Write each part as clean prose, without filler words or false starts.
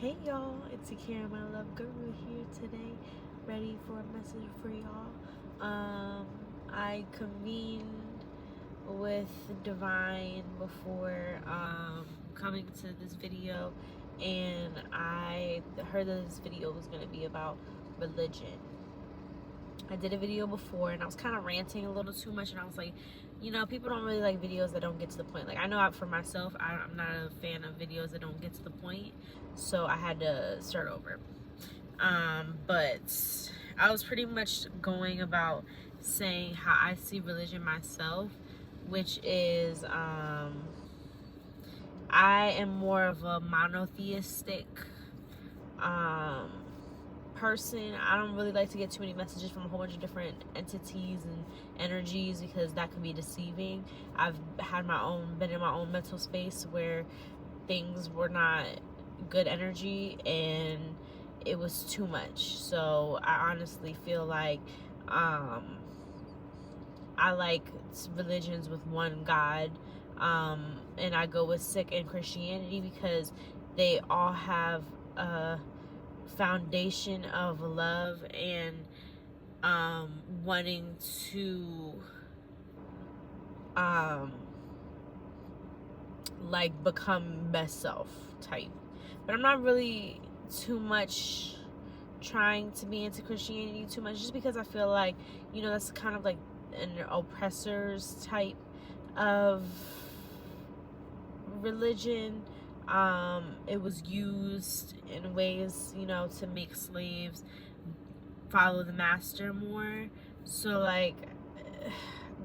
Hey y'all, it's Akira, my love guru here today, ready for a message for y'all. I convened with Divine before coming to this video, and I heard that this video was going to be about religion. I did a video before and I was kind of ranting a little too much, and I was like, you know, people don't really like videos that don't get to the point. Like, I know for myself, I'm not a fan of videos that don't get to the point, so I had to start over. But I was pretty much going about saying how I see religion myself, which is I am more of a monotheistic person. I don't really like to get too many messages from a whole bunch of different entities and energies, because that can be deceiving. I've had been in my own mental space where things were not good energy and it was too much. So I honestly feel like I like religions with one God, and I go with Sikh and Christianity because they all have a foundation of love and wanting to like become best self type. But I'm not really too much trying to be into Christianity too much, just because I feel like, you know, that's kind of like an oppressor's type of religion. It was used in ways, you know, to make slaves follow the master more. So like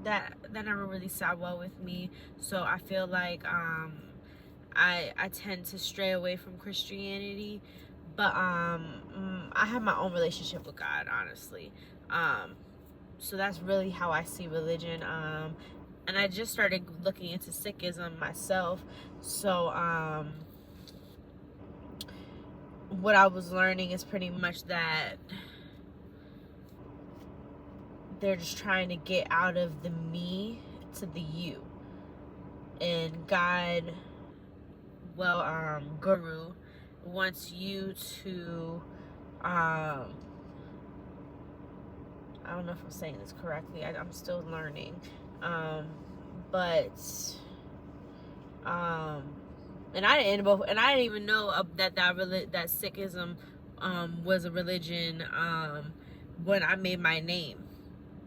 that never really sat well with me. So I feel like I tend to stray away from Christianity. But I have my own relationship with God, honestly. So that's really how I see religion. And I just started looking into Sikhism myself. So what I was learning is pretty much that they're just trying to get out of the me to the you. And God, Guru, wants you to, I don't know if I'm saying this correctly. I'm still learning. And I didn't even know that Sikhism was a religion when I made my name,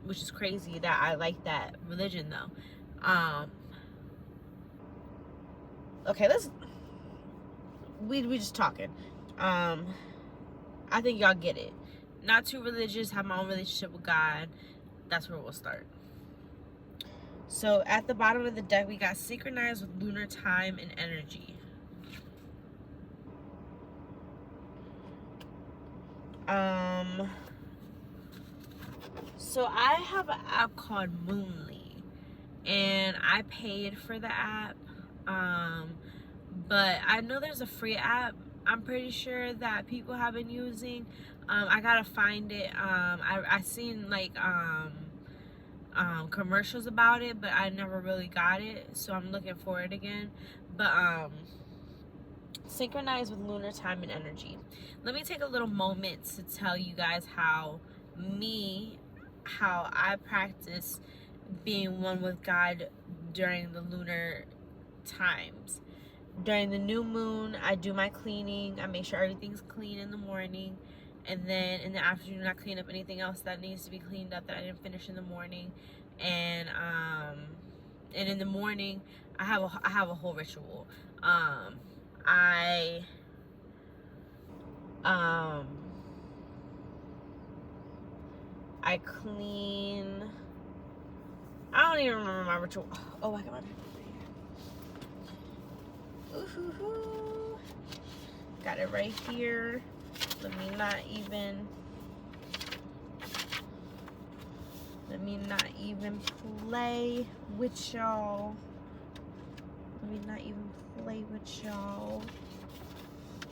which is crazy that I like that religion though. Okay, we just talking. I think y'all get it. Not too religious, have my own relationship with God. That's where we'll start. So at the bottom of the deck, we got synchronized with lunar time and energy. So I have an app called Moonly, and I paid for the app. But I know there's a free app I'm pretty sure that people have been using. I gotta find it. I seen like commercials about it, but I never really got it, so I'm looking for it again. But synchronize with lunar time and energy. Let me take a little moment to tell you guys how I practice being one with God during the lunar times. During the new moon, I do my cleaning. I make sure everything's clean in the morning, and then in the afternoon I clean up anything else that needs to be cleaned up that I didn't finish in the morning. And in the morning I have a whole ritual. I clean. I don't even remember my ritual. Oh, I got my paper here. Ooh, got it right here. Let me not even play with y'all.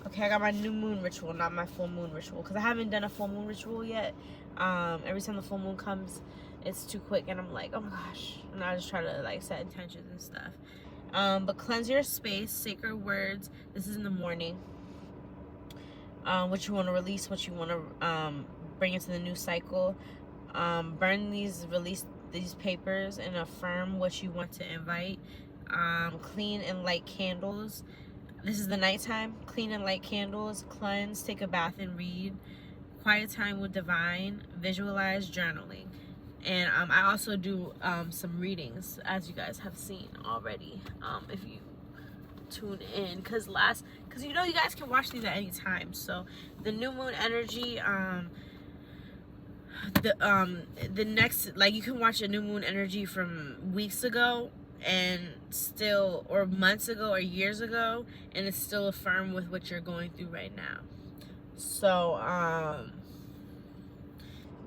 Okay, I got my new moon ritual, not my full moon ritual, because I haven't done a full moon ritual yet. Every time the full moon comes, it's too quick, and I'm like, oh my gosh. And I just try to like set intentions and stuff. But cleanse your space, sacred words. This is in the morning. what you want to release, what you want to bring into the new cycle. Release these papers and affirm what you want to invite. Clean and light candles. This is the nighttime. Clean and light candles. Cleanse, take a bath and read. Quiet time with divine. Visualize, journaling. And I also do some readings, as you guys have seen already. If you tune in, because you know you guys can watch these at any time. So the new moon energy, the next, like, you can watch a new moon energy from weeks ago and still, or months ago or years ago, and it's still affirmed with what you're going through right now. So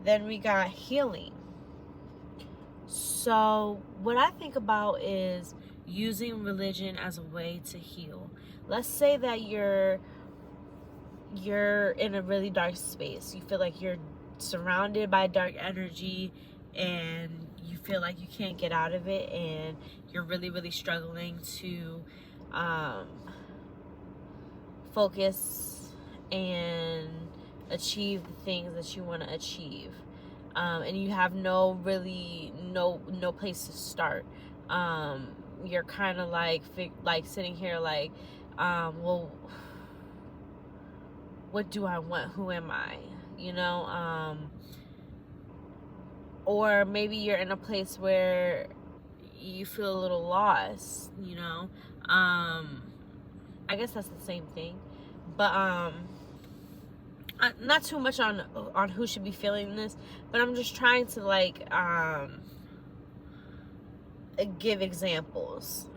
then we got healing. So what I think about is using religion as a way to heal. Let's say that you're in a really dark space. You feel like you're surrounded by dark energy and you feel like you can't get out of it, and you're really, really struggling to focus and achieve the things that you want to achieve. And you have no place to start. You're kind of like sitting here like, well, what do I want? Who am I? You know? Or maybe you're in a place where you feel a little lost, you know? I guess that's the same thing. But not too much on who should be feeling this, but I'm just trying to like give examples.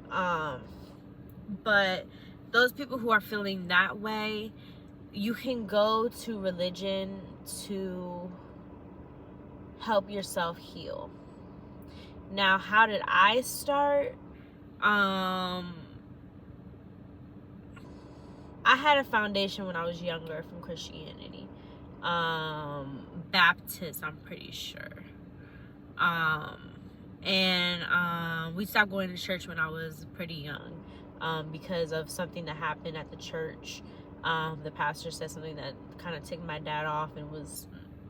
But those people who are feeling that way, you can go to religion to help yourself heal. Now, how did I start? I had a foundation when I was younger from Christianity. Baptist, I'm pretty sure. And we stopped going to church when I was pretty young, because of something that happened at the church. The pastor said something that kind of ticked my dad off and was,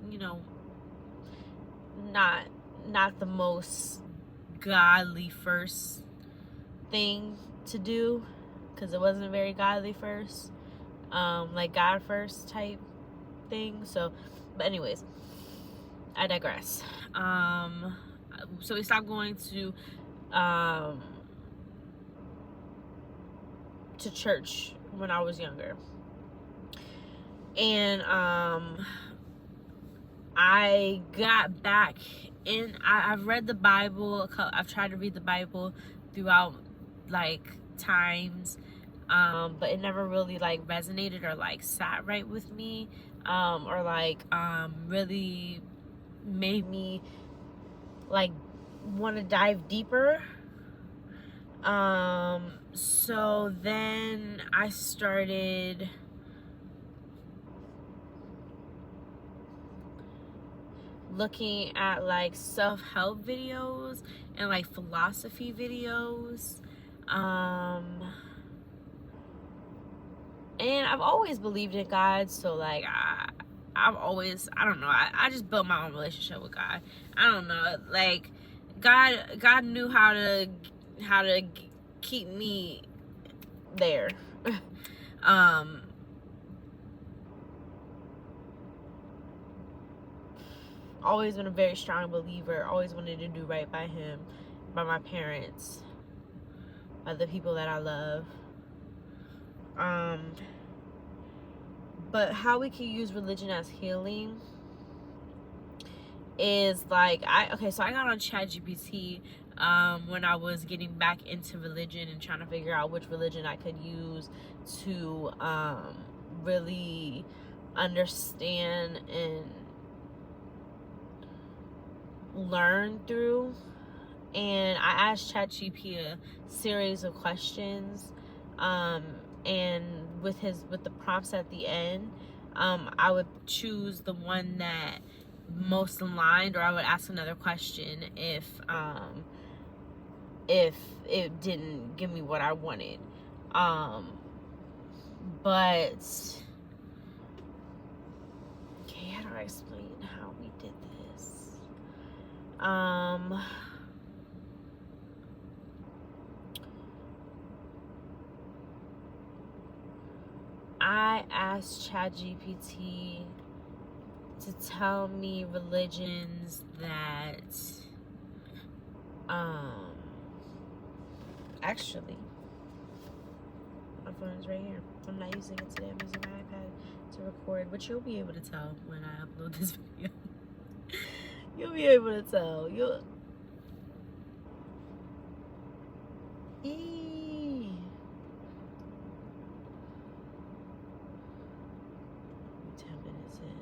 you know, not the most godly first thing to do, because it wasn't very godly first, like God first type thing. So, but anyways, I digress. So we stopped going to church when I was younger, and I got back in. I've read the Bible. I've tried to read the Bible throughout like times, but it never really like resonated or like sat right with me, or like really made me like want to dive deeper. So then I started looking at like self-help videos and like philosophy videos. And I've always believed in God, so like I've always, I don't know, I just built my own relationship with God. I don't know, like God knew how to keep me there. Always been a very strong believer. Always wanted to do right by him, by my parents, by the people that I love. But how we can use religion as healing is like, so I got on ChatGPT when I was getting back into religion and trying to figure out which religion I could use to really understand and learn through. And I asked ChatGPT a series of questions, and with the prompts at the end, I would choose the one that most aligned, or I would ask another question if it didn't give me what I wanted. But to explain how we did this. I asked ChatGPT to tell me religions that actually my phone is right here. I'm not using it today. I'm using my iPad to record, which you'll be able to tell when I upload this video. You'll be able to tell. You'll 10 minutes in.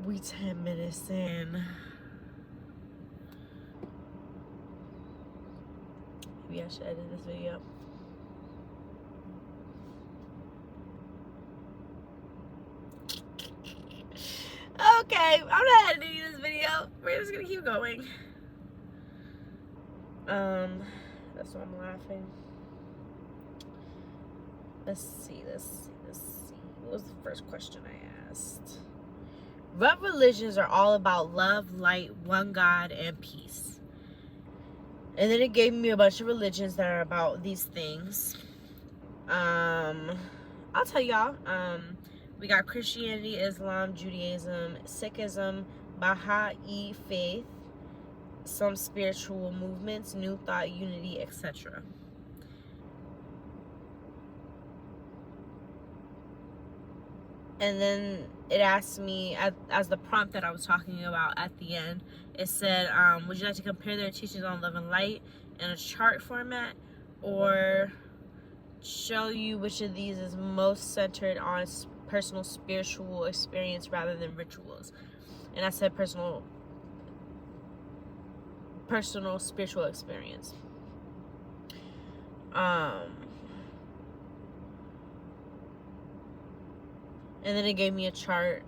We 10 minutes in. Maybe I should edit this video. Okay, I'm not editing this video. We're just gonna keep going. That's why I'm laughing. Let's see. What was the first question I asked? What religions are all about love, light, one God, and peace? And then it gave me a bunch of religions that are about these things. I'll tell y'all. We got Christianity, Islam, Judaism, Sikhism, Baha'i faith, some spiritual movements, New Thought, Unity, etc. And then it asked me, as the prompt that I was talking about at the end, it said, would you like to compare their teachings on love and light in a chart format, or show you which of these is most centered on personal spiritual experience rather than rituals? And I said personal spiritual experience. And then it gave me a chart.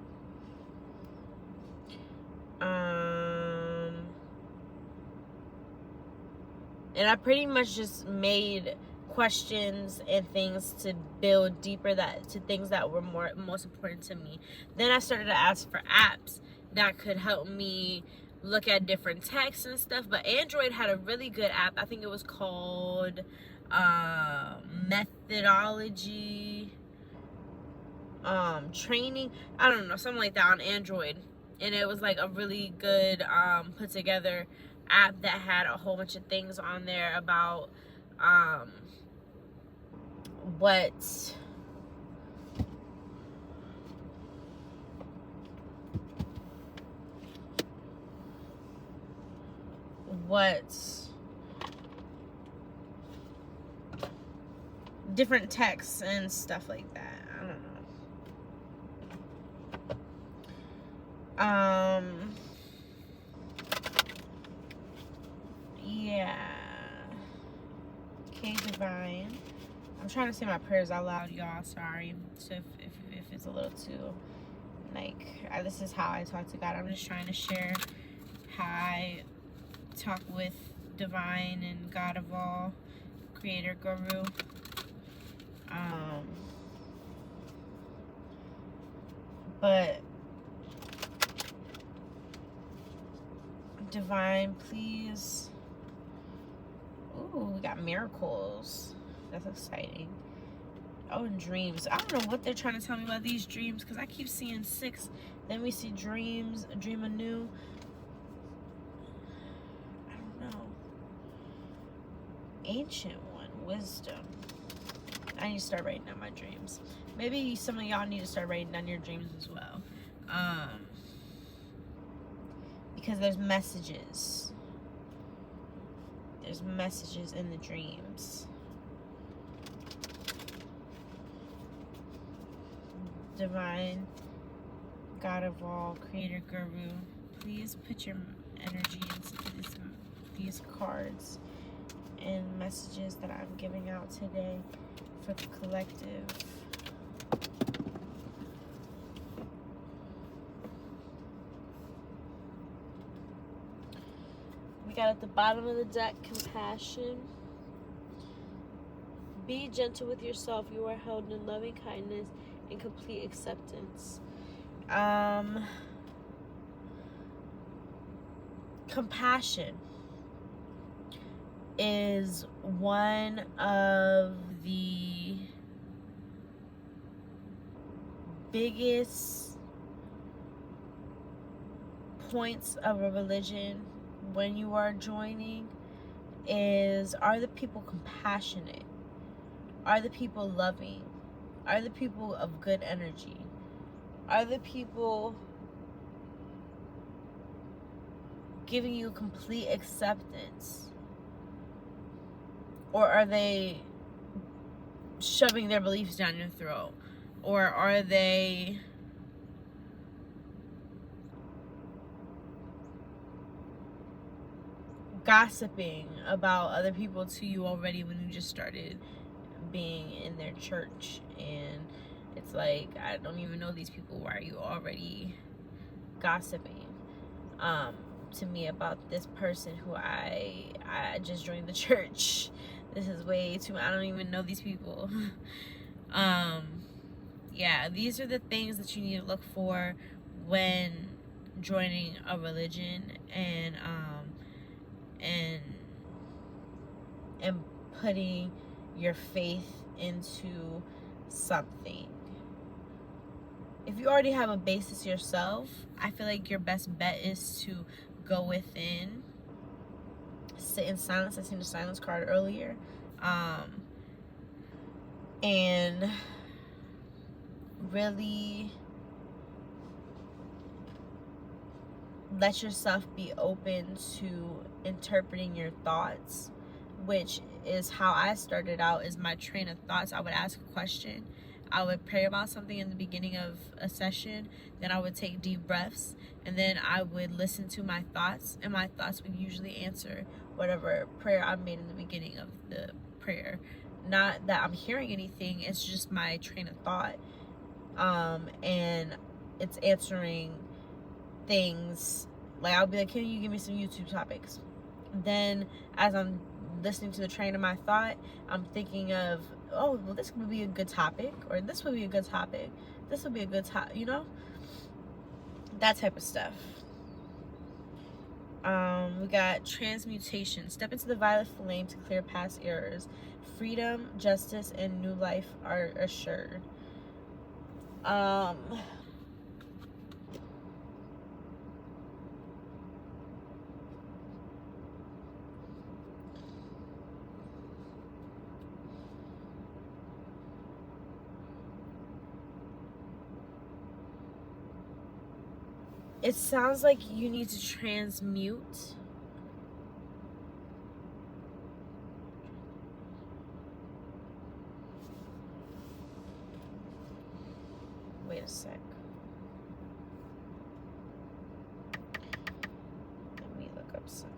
And I pretty much just made questions and things to build deeper to things that were most important to me. Then I started to ask for apps that could help me look at different texts and stuff. But Android had a really good app. I think it was called Methodology Training. I don't know, something like that on Android. And it was like a really good put together app that had a whole bunch of things on there about what different texts and stuff like that. I don't know. Yeah. Okay, Divine. I'm trying to say my prayers out loud, y'all. Sorry. So if it's a little too, like, this is how I talk to God. I'm just trying to share how I talk with Divine and God of all, Creator, Guru. But Divine, please. Ooh, we got miracles. That's exciting. Oh, and dreams. I don't know what they're trying to tell me about these dreams, because I keep seeing 6. Then we see dreams, a dream anew. I don't know. Ancient one, wisdom. I need to start writing down my dreams. Maybe some of y'all need to start writing down your dreams as well. Because there's messages. There's messages in the dreams. Divine, God of all, Creator, Guru, please put your energy into these cards and messages that I'm giving out today for the collective. We got at the bottom of the deck, compassion, Be gentle with yourself. You are held in loving kindness and complete acceptance. Compassion is one of the biggest points of a religion when you are joining. Are the people compassionate? Are the people loving? Are the people of good energy? Are the people giving you complete acceptance? Or are they shoving their beliefs down your throat? Or are they gossiping about other people to you already when you just started being in their church? And it's like, I don't even know these people. Why are you already gossiping to me about this person who I just joined the church? This is way too, I don't even know these people. Yeah, these are the things that you need to look for when joining a religion and putting your faith into something. If you already have a basis yourself, I feel like your best bet is to go within, sit in silence. I seen the silence card earlier, and really let yourself be open to interpreting your thoughts, which is how I started out. Is my train of thoughts. I would ask a question, I would pray about something in the beginning of a session, then I would take deep breaths, and then I would listen to my thoughts, and my thoughts would usually answer whatever prayer I made in the beginning of the prayer. Not that I'm hearing anything, it's just my train of thought, and it's answering things. Like, I'll be like, can you give me some YouTube topics? Then as I'm listening to the train of my thought, I'm thinking of, oh, well, this would be a good topic, or this would be a good topic, this would be a good topic, you know, that type of stuff. We got transmutation. Step into the violet flame to clear past errors. Freedom, justice, and new life are assured. It sounds like you need to transmute. Wait a sec. Let me look up something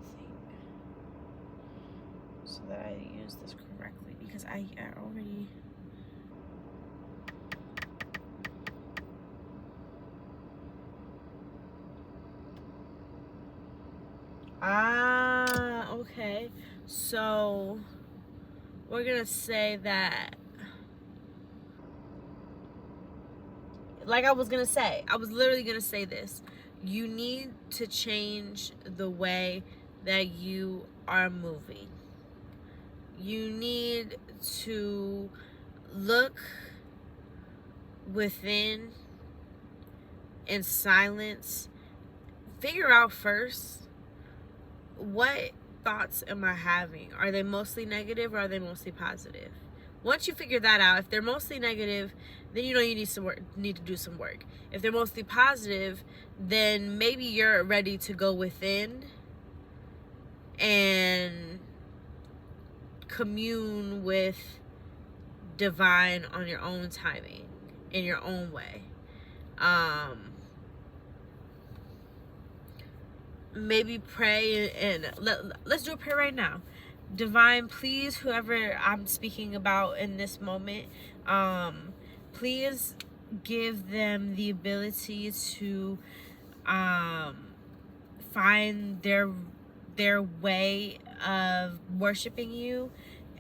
so that I use this correctly, because I already... Okay. So we're gonna say that, like I was literally gonna say this. You need to change the way that you are moving. You need to look within in silence. Figure out first, what thoughts am I having? Are they mostly negative or are they mostly positive? Once you figure that out, if they're mostly negative, then you know you need to do some work. If they're mostly positive, then maybe you're ready to go within and commune with divine on your own timing, in your own way. Maybe pray, and let's do a prayer right now. Divine, please, whoever I'm speaking about in this moment, please give them the ability to find their way of worshiping you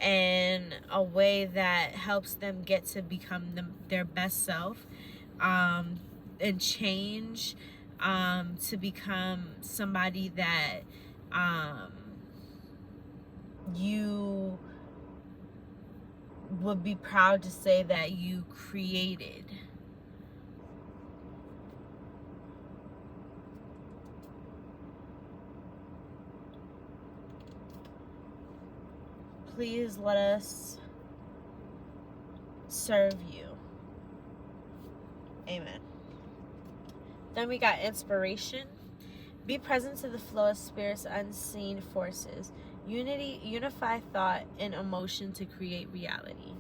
in a way that helps them get to become their best self, and change, to become somebody that you would be proud to say that you created. Please let us serve you. Amen. Then we got inspiration. Be present to the flow of Spirit's unseen forces. Unify thought and emotion to create reality.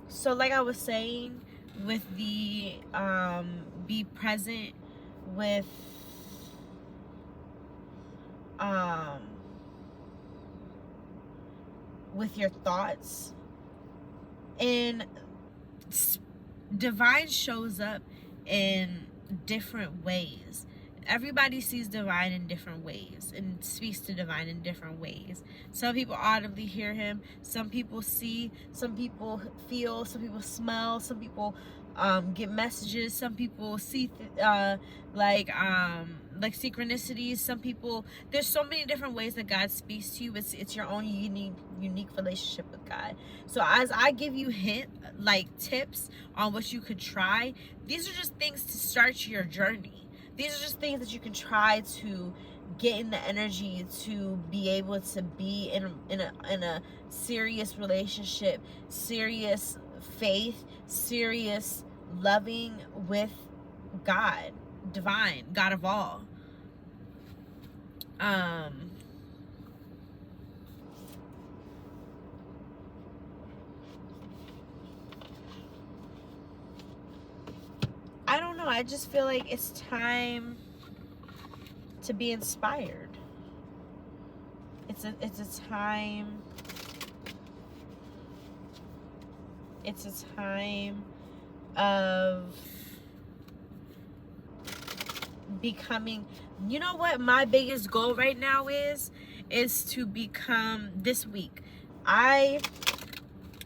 So like I was saying, with the be present with your thoughts, and divine shows up in different ways. Everybody sees divine in different ways and speaks to divine in different ways. Some people audibly hear him, some people see, some people feel, some people smell, some people get messages, some people see like synchronicities. Some people, there's so many different ways that God speaks to you. It's your own unique relationship with God. So as I give you tips on what you could try, these are just things to start your journey. These are just things that you can try to get in the energy to be able to be in a serious relationship, serious faith, serious loving with God, divine, God of all. What I don't know. I just feel like it's time to be inspired. It's a time. It's a time of becoming. You know what my biggest goal right now is to become, this week, I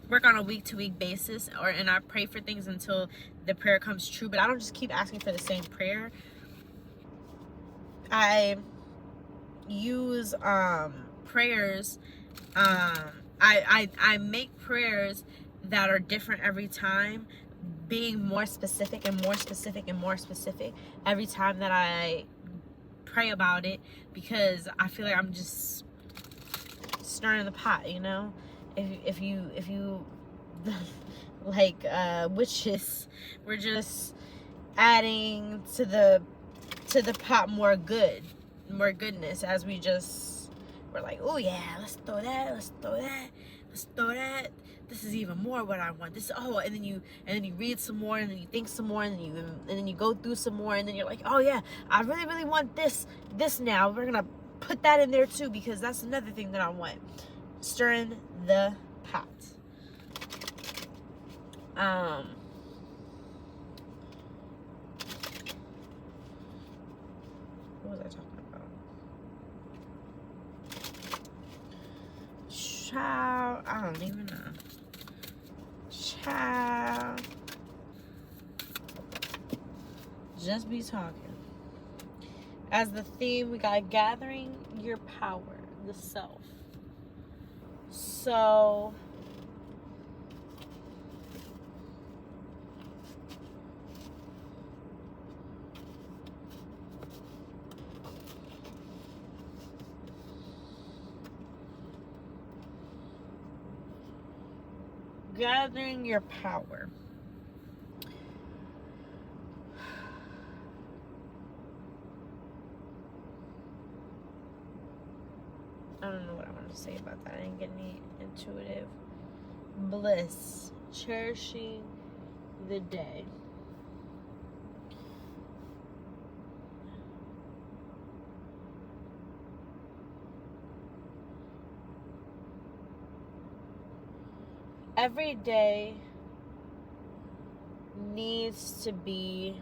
work on a week-to-week basis, and I pray for things until the prayer comes true, but I don't just keep asking for the same prayer. I use prayers, I make prayers that are different every time, being more specific and more specific and more specific every time that I pray about it, because I feel like I'm just stirring the pot, you know. If you like witches, we're just adding to the pot more goodness, as we're like, oh yeah, let's throw that, this is even more what I want, this, oh, and then you read some more, and then you think some more, and then you go through some more, and then you're like, oh yeah, I really want this now, we're gonna put that in there too, because that's another thing that I want. Stirring the pot. What was I talking about? Child, I don't even know. Child, just be talking. As the theme, we got gathering your power, the self. So gathering your power. I don't know what I want to say about that. I didn't get any intuitive bliss. Cherishing the day. Every day needs to be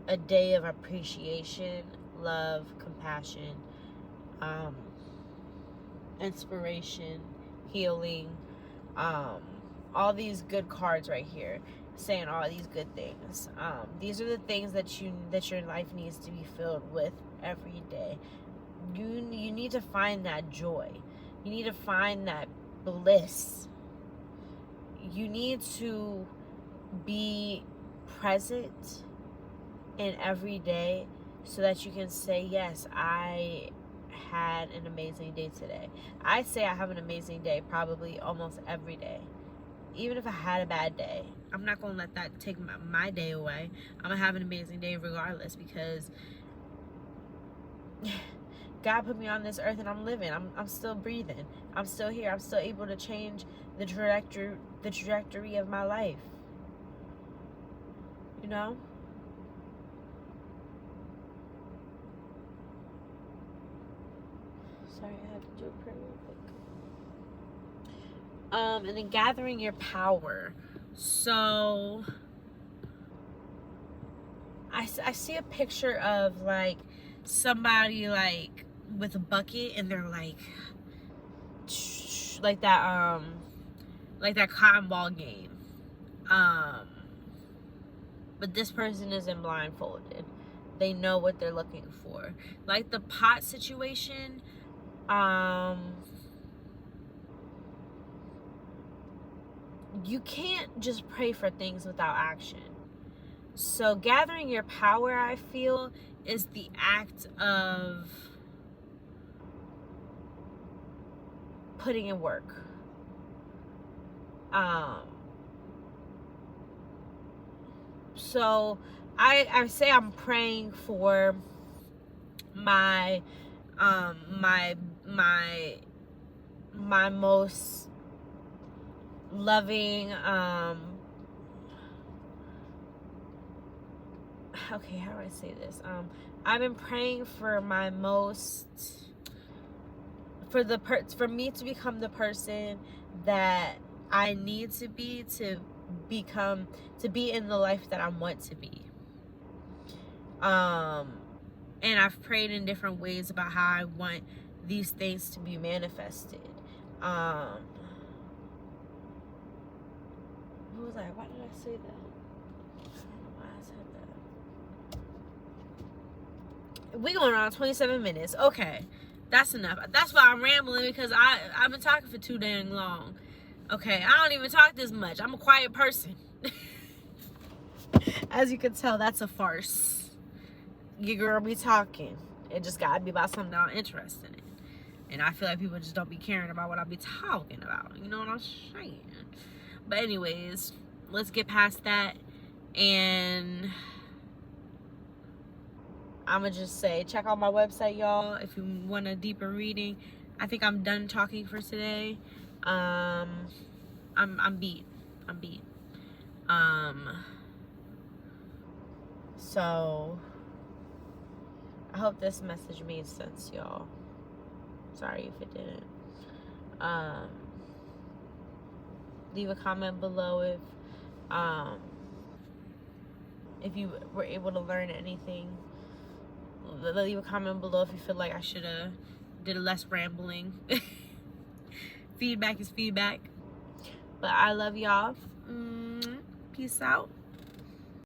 a day of appreciation, love, compassion, inspiration, healing, all these good cards right here saying all these good things. These are the things that your life needs to be filled with every day. You need to find that joy. You need to find that bliss. You need to be present in every day so that you can say, yes, I had an amazing day today. I say I have an amazing day probably almost every day. Even if I had a bad day, I'm not going to let that take my day away. I'm going to have an amazing day regardless, because God put me on this earth and I'm living. I'm still breathing. I'm still here. I'm still able to change the trajectory of my life. You know? Sorry, I had to do a prayer real quick. And then gathering your power. So I see a picture of like somebody like with a bucket, and they're like that cotton ball game. But this person isn't blindfolded. They know what they're looking for. Like the pot situation, you can't just pray for things without action. So gathering your power, I feel, is the act of putting in work. So I say I'm praying for my most loving, okay, how do I say this? I've been praying for my most, for me to become the person that I need to be in the life that I want to be. And I've prayed in different ways about how I want these things to be manifested. What was I? Why did I say that? I don't know why I said that. We going on 27 minutes. Okay, that's enough. That's why I'm rambling, because I've been talking for too dang long. Okay, I don't even talk this much. I'm a quiet person. As you can tell, that's a farce. Your girl be talking. It just gotta be about something that I'm interested in. And I feel like people just don't be caring about what I be talking about. You know what I'm saying? But anyways, let's get past that. And I'ma just say, check out my website, y'all, if you want a deeper reading. I think I'm done talking for today. I'm beat. So I hope this message made sense, y'all. Sorry if it didn't. Leave a comment below if you were able to learn anything. Leave a comment below if you feel like I should have did less rambling. Feedback is feedback. But I love y'all. Peace out.